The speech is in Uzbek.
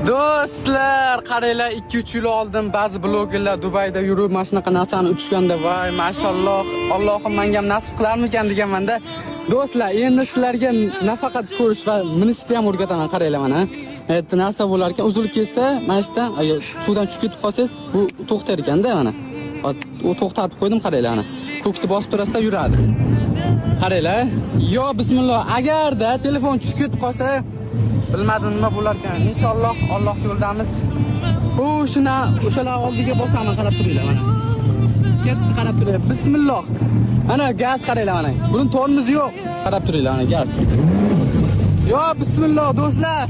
Do'stlar, qaranglar, 2-3 yil oldin ba'zi blogerlar Dubayda yurib, mana shunaqa narsani uchganda, voy, mashalloh, Allohim menga ham nasib qilarmikan deganmanda. Do'stlar, endi sizlarga nafaqat ko'rish va minishni ham o'rgataman, qaranglar mana. Aytdi narsa bo'lar ekan, uzilib ketsa, mana shundan suvdan tushib ketib qolsangiz, bu to'xtar ekanda mana. U to'xtatib qo'ydim, qaranglar mana. Ko'kni bosib turasizda yuradi. Qaranglar. Yo bismillah, agarda telefon tushib ketib qolsa, bilmadim nima bo'lar ekan. Inshaalloh Alloh yo'ldamiz. Bu shuna o'shalar oldiga bosaman, qarab turinglar mana. Ketdi, qarab turinglar. Bismillah. Ana gaz qaranglar mana. Buning tormozi yo'q. Qarab turinglar mana gaz. Yo bismillah do'stlar.